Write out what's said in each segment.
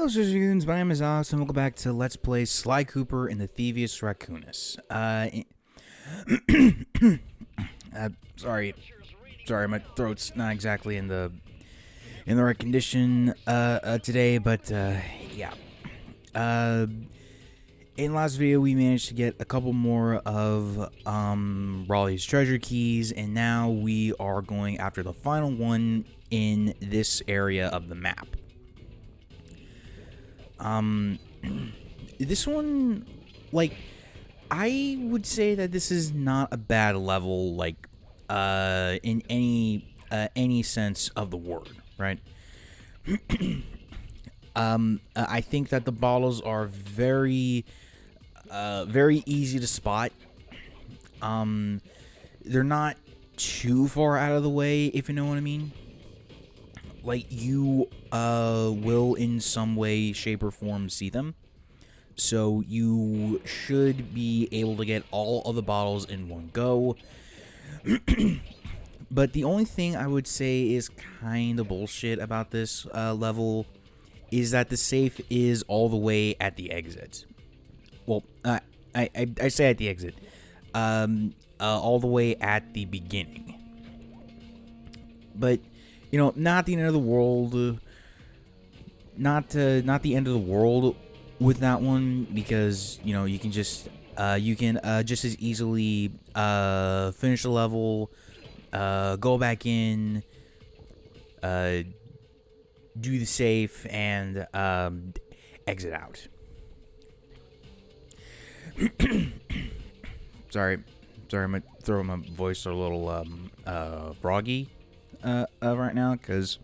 Hello, Raccoons. My name is Alex, and welcome back to Let's Play Sly Cooper and the Thievius Raccoonus. Sorry, my throat's not exactly in the right condition today, but yeah. In the last video, we managed to get a couple more of Raleigh's treasure keys, and now we are going after the final one in this area of the map. This one, like, I would say that this is not a bad level, like, in any sense of the word, right? I think that the bottles are very easy to spot. They're not too far out of the way, if you know what I mean. Like, you will in some way, shape, or form see them. So you should be able to get all of the bottles in one go. But the only thing I would say is kind of bullshit about this level is that the safe is all the way at the exit. Well, I say at the exit. All the way at the beginning. But, you know, not the end of the world. Not the end of the world with that one, because, you know, you can just just as easily finish the level, go back in, do the safe, and exit out. Sorry, my throat and my voice are a little froggy right now, because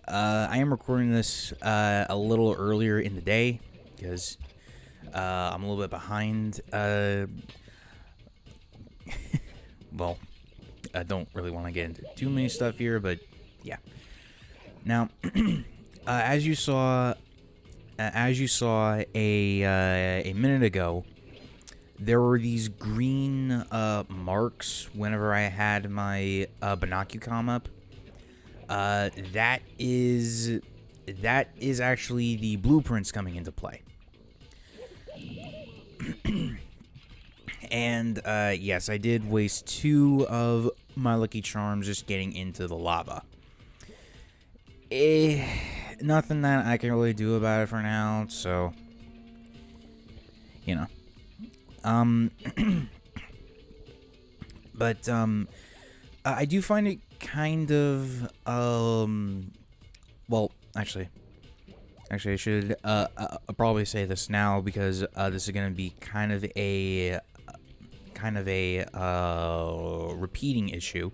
I am recording this a little earlier in the day, because I'm a little bit behind. Well, I don't really want to get into too many stuff here, but yeah. Now, as you saw a minute ago, there were these green marks whenever I had my binocucom up. That is actually the blueprints coming into play. And yes, I did waste 2 of my lucky charms just getting into the lava. Nothing that I can really do about it for now, so you know. But I do find it kind of well, actually I should probably say this now, because this is gonna be kind of a repeating issue.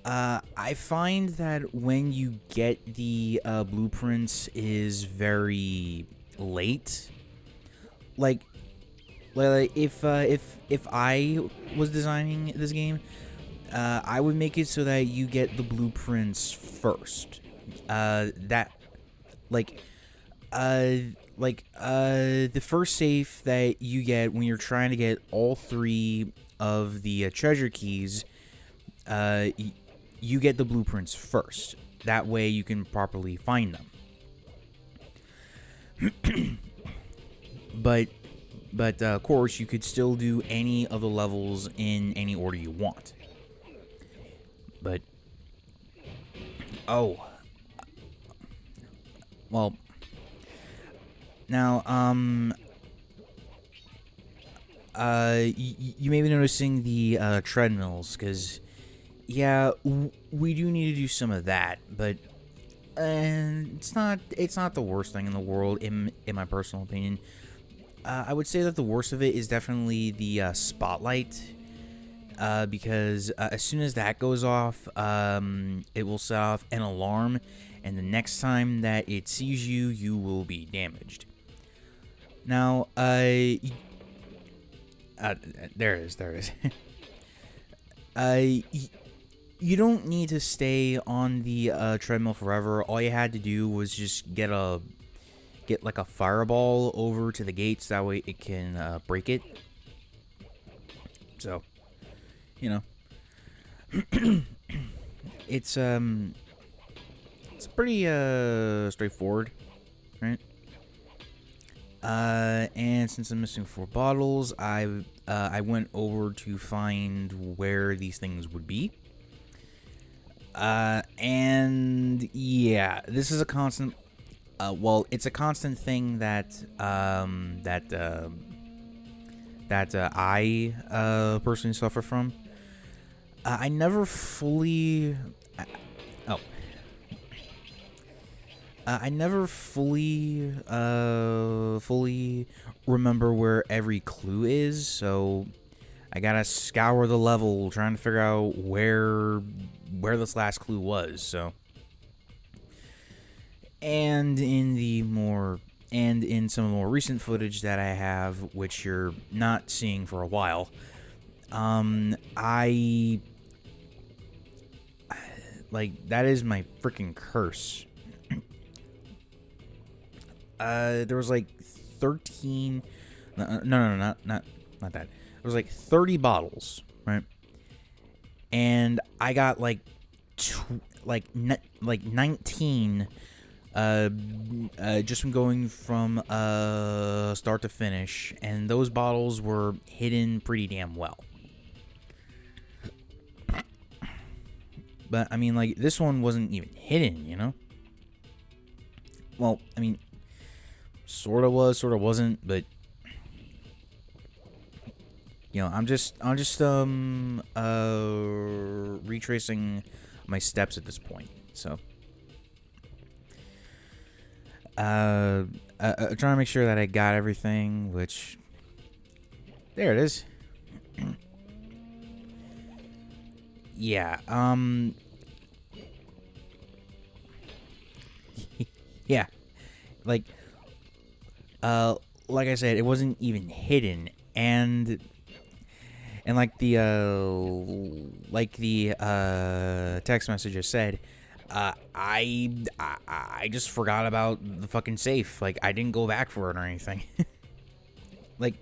I find that when you get the blueprints is very late. Like if I was designing this game, I would make it so that you get the blueprints first. The first safe that you get when you're trying to get all 3 of the treasure keys, you get the blueprints first. That way you can properly find them. But of course, you could still do any of the levels in any order you want. But well, now you may be noticing the treadmills, because yeah, we do need to do some of that, but it's not the worst thing in the world in my personal opinion. I would say that the worst of it is definitely the spotlight, because as soon as that goes off, it will set off an alarm, and the next time that it sees you, you will be damaged. Now, there it is. You don't need to stay on the treadmill forever. All you had to do was just get like a fireball over to the gates. That way it can break it. So, you know, it's pretty straightforward. right? And since I'm missing 4 bottles, I went over to find where these things would be. And yeah, this is a constant. Well, it's a constant thing that I personally suffer from. I never fully. Oh. I never fully remember where every clue is, so I gotta scour the level trying to figure out where this last clue was. So, and in some more recent footage that I have, which you're not seeing for a while, I like that is my freaking curse. There was like 13. No, not that. There was like 30 bottles, right? And I got like 19. Just from going from start to finish, and those bottles were hidden pretty damn well. But I mean, like, this one wasn't even hidden, you know? Well, I mean, sort of was, sort of wasn't, but you know, I'm just retracing my steps at this point. So trying to make sure that I got everything, which there it is. Yeah, yeah, like I said, it wasn't even hidden, and like the text message said, I just forgot about the fucking safe. Like, I didn't go back for it or anything. like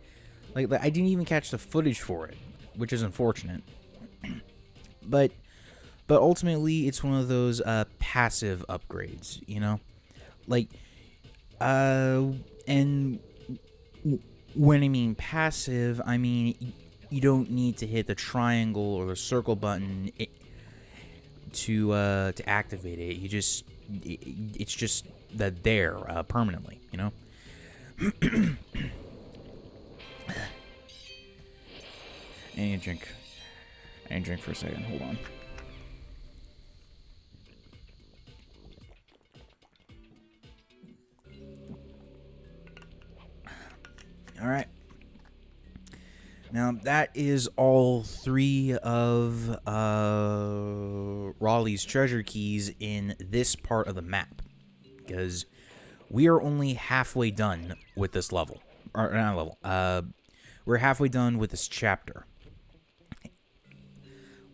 I didn't even catch the footage for it, which is unfortunate. But ultimately, it's one of those passive upgrades, you know? Like, and when I mean passive, I mean you don't need to hit the triangle or the circle button to activate it. You just it's just that there permanently, you know. I need a drink. I need a drink for a second. Hold on. All right. Now, that is all 3 of Raleigh's treasure keys in this part of the map. Because we are only halfway done with this level. Or not level. We're halfway done with this chapter.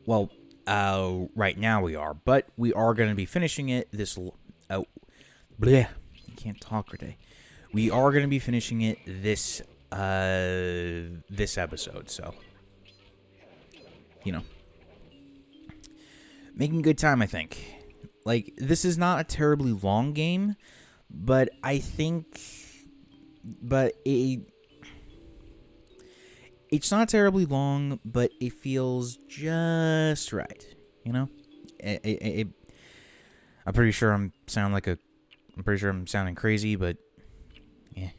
Well, right now we are. But we are going to be finishing it this... bleh. I can't talk today. We are going to be finishing it this episode, so you know, making good time, I think. Like, this is not a terribly long game, but I think it's not terribly long, but it feels just right, you know. I'm pretty sure I'm sounding crazy, but yeah,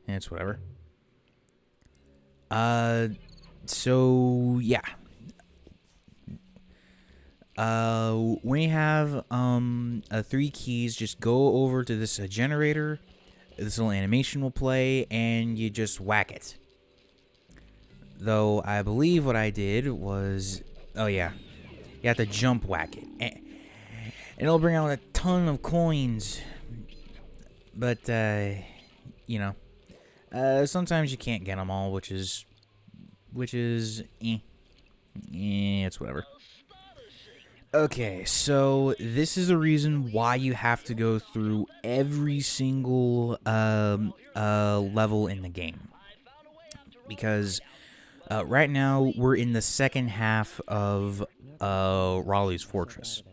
it's whatever. So yeah. When you have 3 keys, just go over to this generator. This little animation will play, and you just whack it. Though I believe what I did was, oh yeah, you have to jump whack it, and it'll bring out a ton of coins. But you know. Sometimes you can't get them all, which is, it's whatever. Okay, so this is the reason why you have to go through every single level in the game. Because right now we're in the second half of Raleigh's fortress.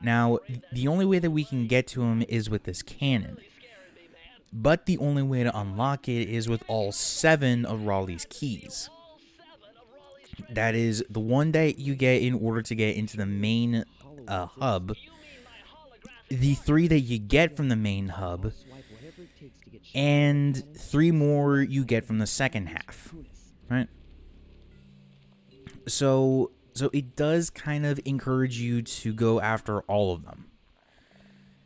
Now, the only way that we can get to him is with this cannon. but the only way to unlock it is with all 7 of Raleigh's keys. That is the one that you get in order to get into the main hub, the 3 that you get from the main hub, and 3 more you get from the second half, right? So it does kind of encourage you to go after all of them.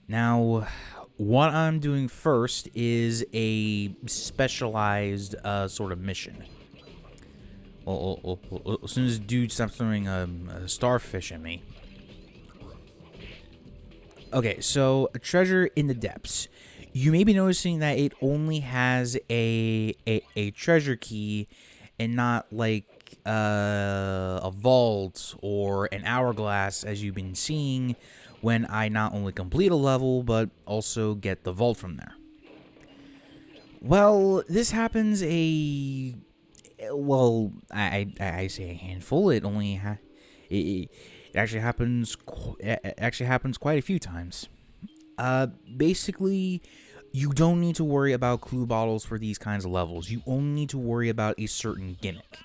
Now, what I'm doing first is a specialized sort of mission. As soon as dude stops throwing a starfish at me. Okay, so a treasure in the depths. You may be noticing that it only has a treasure key and not like a vault or an hourglass as you've been seeing when I not only complete a level but also get the vault from there. Well, this happens I say a handful. It only it actually happens quite a few times. Basically, you don't need to worry about clue bottles for these kinds of levels. You only need to worry about a certain gimmick.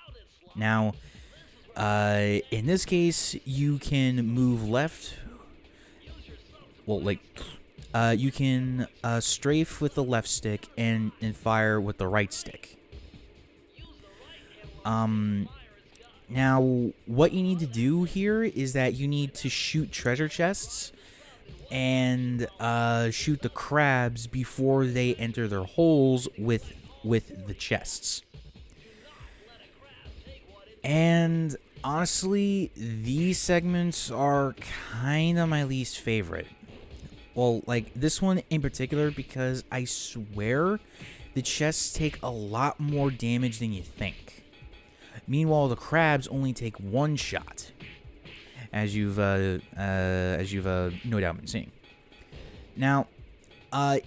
Now, in this case, you can move left. Well, like, you can strafe with the left stick and fire with the right stick. Now, what you need to do here is that you need to shoot treasure chests and shoot the crabs before they enter their holes with the chests. And honestly, these segments are kind of my least favorite. Well, like this one in particular, because I swear the chests take a lot more damage than you think. Meanwhile, the crabs only take 1 shot, as you've no doubt been seeing. Now,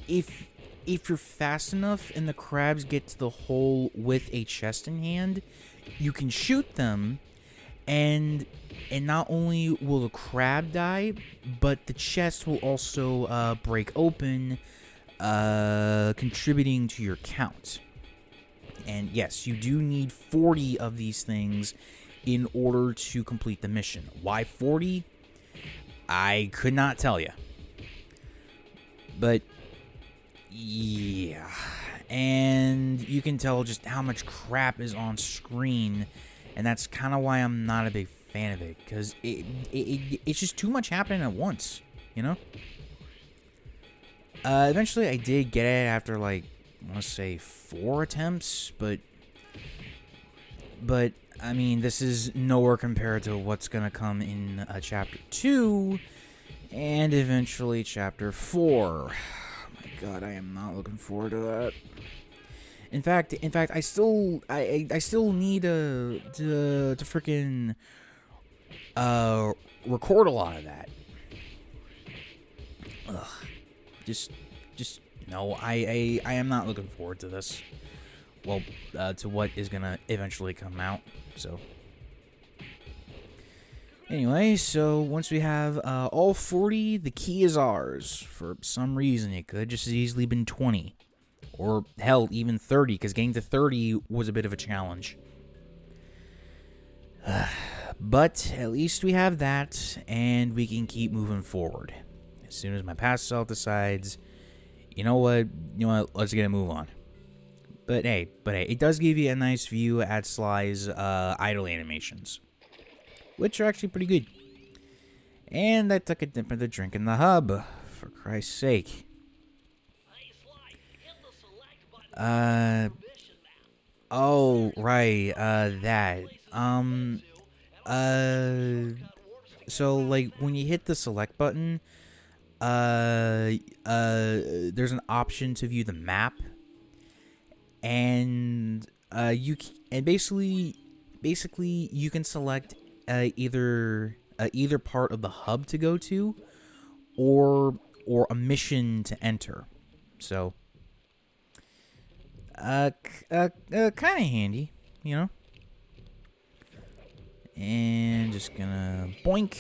if you're fast enough and the crabs get to the hole with a chest in hand, you can shoot them, and not only will the crab die, but the chest will also break open, contributing to your count. And yes, you do need 40 of these things in order to complete the mission. Why 40? I could not tell you. But yeah, and you can tell just how much crap is on screen, and that's kind of why I'm not a big fan of it, because it's just too much happening at once, you know? Eventually I did get it after, like, I want to say 4 attempts, but I mean, this is nowhere compared to what's going to come in Chapter 2, and eventually Chapter 4. God, I am not looking forward to that. In fact, I still need to freaking record a lot of that. Ugh. Just no. I am not looking forward to this. Well, to what is gonna eventually come out. So. Anyway, so once we have all 40, the key is ours. For some reason, it could just as easily been 20. Or, hell, even 30, because getting to 30 was a bit of a challenge. But at least we have that, and we can keep moving forward. As soon as my past self decides, you know what, let's get a move on. But hey, it does give you a nice view at Sly's idle animations, which are actually pretty good. And I took a dip of the drink in the hub, for Christ's sake. Oh, right, that. So, like, when you hit the select button, there's an option to view the map, and basically you can select either part of the hub to go to, or a mission to enter. So, kind of handy, you know. And just gonna boink.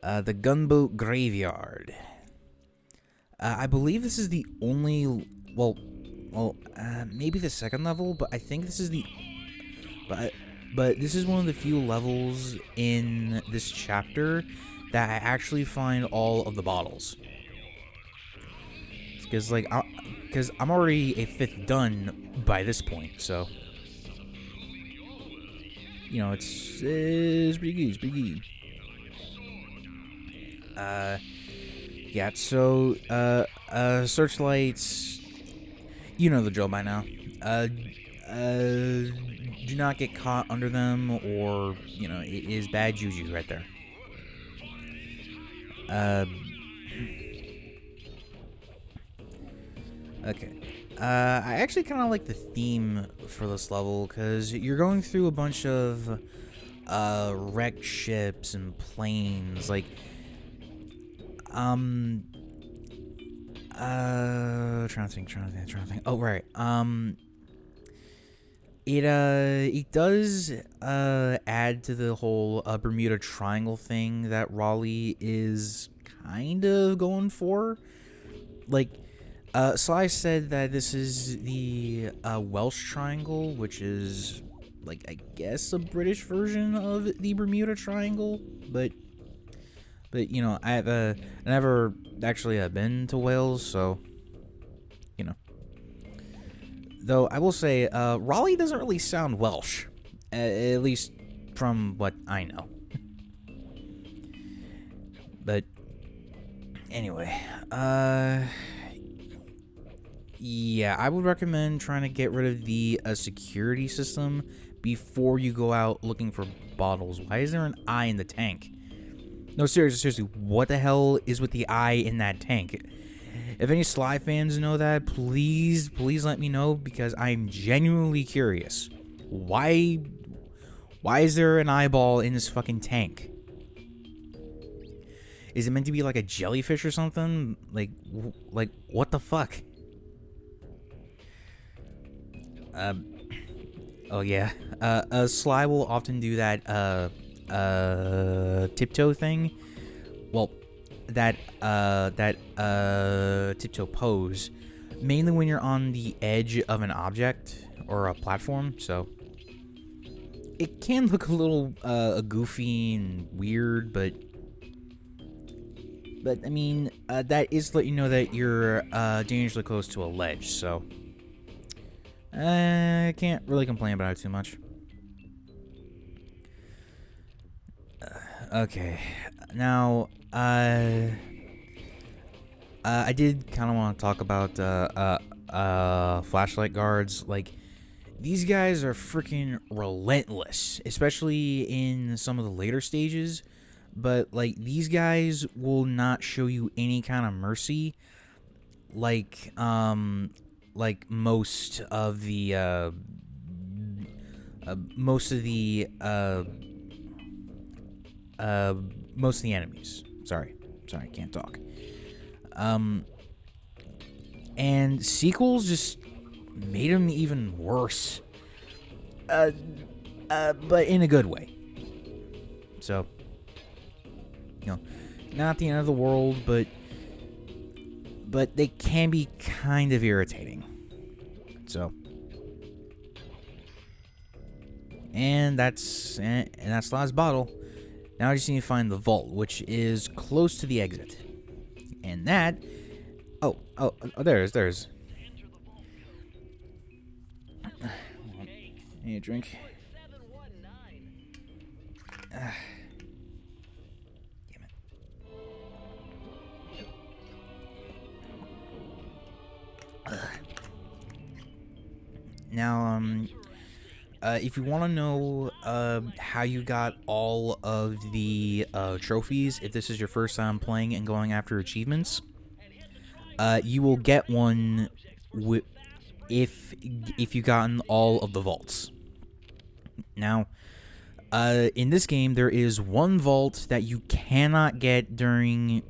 The Gunboat Graveyard. I believe this is the only, maybe the second level, but I think this is the, but this is one of the few levels in this chapter that I actually find all of the bottles. Because, like, because I'm already a fifth done by this point, so, you know, it's pretty good, it's pretty good. Yeah, so, searchlights, you know the drill by now. Do not get caught under them, or, you know, it is bad juju right there. Okay. I actually kind of like the theme for this level, because you're going through a bunch of, wrecked ships and planes, like, trying to think. Oh, right. It does, add to the whole, Bermuda Triangle thing that Raleigh is kind of going for. Like, Sly said that this is the, Welsh Triangle, which is, like, I guess a British version of the Bermuda Triangle, but you know, I've never actually been to Wales, so, you know. Though I will say, Raleigh doesn't really sound Welsh, at least from what I know. But anyway, yeah, I would recommend trying to get rid of the security system before you go out looking for bottles. Why is there an eye in the tank? No, seriously, what the hell is with the eye in that tank? If any Sly fans know that, please let me know, because I'm genuinely curious. Why is there an eyeball in this fucking tank? Is it meant to be like a jellyfish or something? Like what the fuck? Oh yeah. Sly will often do that, tiptoe thing. Well, that tiptoe pose, mainly when you're on the edge of an object or a platform, so it can look a little goofy and weird, but I mean, that is to let you know that you're dangerously close to a ledge, so I can't really complain about it too much. Okay, now, I did kind of want to talk about, flashlight guards. Like, these guys are freaking relentless, especially in some of the later stages. But, like, these guys will not show you any kind of mercy, like most of the, most of the enemies. Sorry, I can't talk. And sequels just made them even worse. But in a good way. So, you know, not the end of the world, but they can be kind of irritating. So, and that's last bottle. Now I just need to find the vault, which is close to the exit. And that... Oh, there's. Need a drink. Damn it. Now, if you want to know how you got all of the trophies, if this is your first time playing and going after achievements, you will get one if you've gotten all of the vaults. Now, in this game, there is one vault that you cannot get during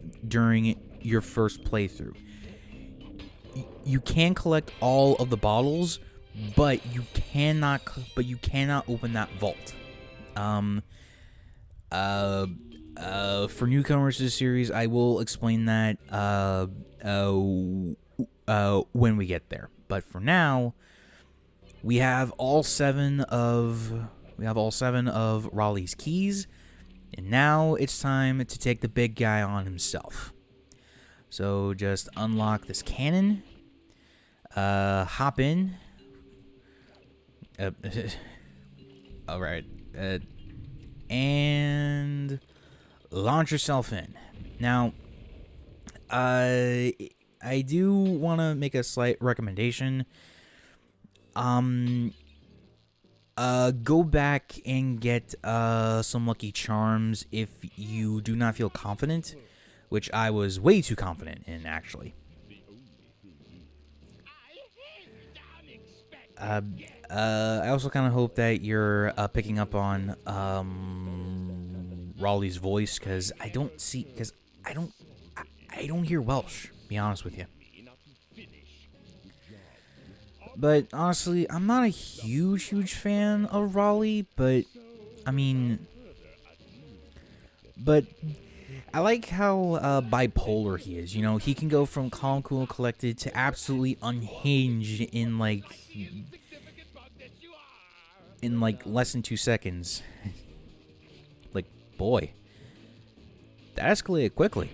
your first playthrough. You can collect all of the bottles, but you cannot open that vault. For newcomers to the series, I will explain that when we get there. But for now, we have all seven of Raleigh's keys, and now it's time to take the big guy on himself. So just unlock this cannon, hop in. All right, and launch yourself in. Now, I do want to make a slight recommendation. Go back and get some lucky charms if you do not feel confident, which I was way too confident in, actually. I also kind of hope that you're picking up on Raleigh's voice, because I don't hear Welsh, to be honest with you. But honestly, I'm not a huge fan of Raleigh, but I like how bipolar he is. You know, he can go from calm, cool, and collected to absolutely unhinged in less than 2 seconds. Like, boy, that escalated quickly.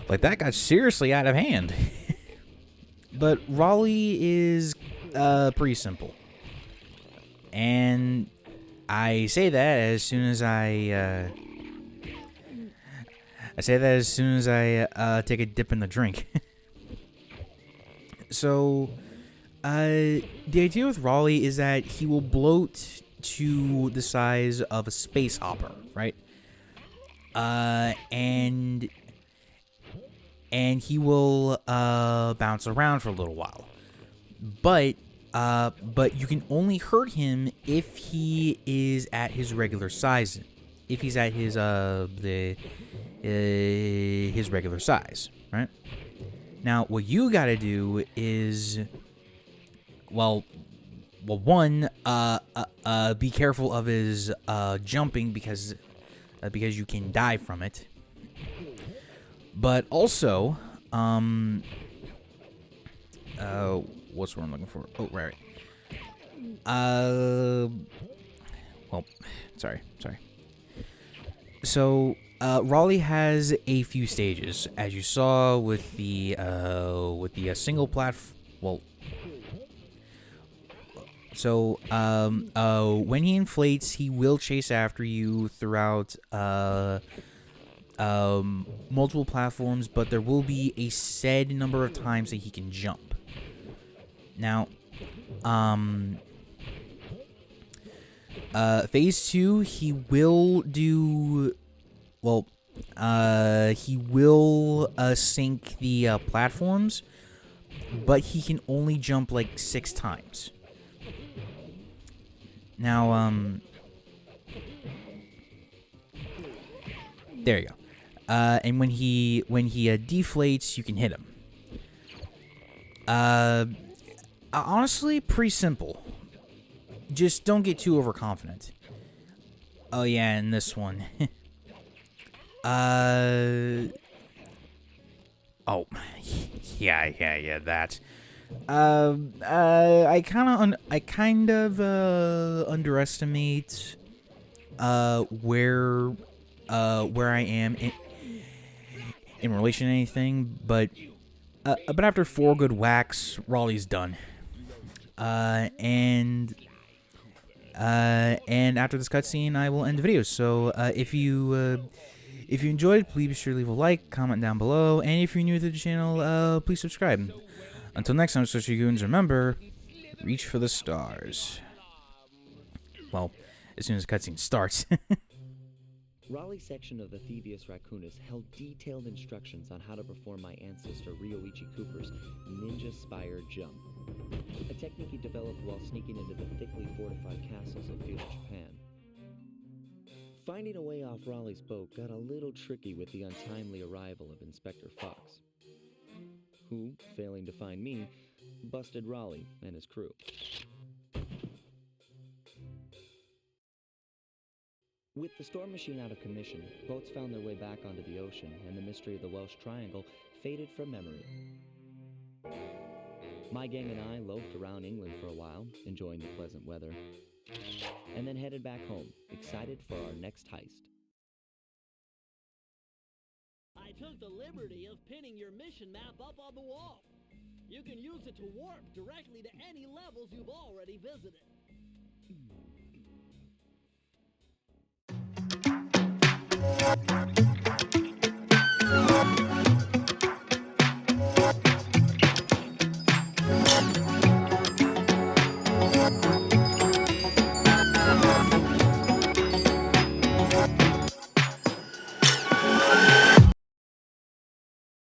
Like, that got seriously out of hand. But Raleigh is pretty simple, and I say that as soon as I take a dip in the drink. So, the idea with Raleigh is that he will bloat to the size of a space hopper, right? And he will bounce around for a little while, but you can only hurt him if he is at his regular size. If he's at his regular size, right? Now, what you gotta do is, one, be careful of his jumping because you can die from it. But also, what's what I'm looking for? Oh, right. Sorry. So, Raleigh has a few stages, as you saw with the single platform. So, when he inflates, he will chase after you throughout multiple platforms, but there will be a said number of times that he can jump. Now, phase 2, he will do, he will sink the platforms, but he can only jump like 6 times. Now, there you go. And when he deflates, you can hit him. Honestly, pretty simple. Just don't get too overconfident. Oh yeah, and this one. Oh, yeah, that. I kind of underestimate where I am in relation to anything, but after 4 good whacks, Raleigh's done. And after this cutscene, I will end the video. So if you enjoyed, please be sure to leave a like, comment down below, and if you're new to the channel, please subscribe. Until next time, Social Goons, remember, reach for the stars. Well, as soon as the cutscene starts. Raleigh's section of the Thievius Raccoonus held detailed instructions on how to perform my ancestor Ryoichi Cooper's Ninja Spire Jump, a technique he developed while sneaking into the thickly fortified castles of feudal Japan. Finding a way off Raleigh's boat got a little tricky with the untimely arrival of Inspector Fox, who, failing to find me, busted Raleigh and his crew. With the storm machine out of commission, boats found their way back onto the ocean, and the mystery of the Welsh Triangle faded from memory. My gang and I loafed around England for a while, enjoying the pleasant weather, and then headed back home, excited for our next heist. I took the liberty of pinning your mission map up on the wall. You can use it to warp directly to any levels you've already visited.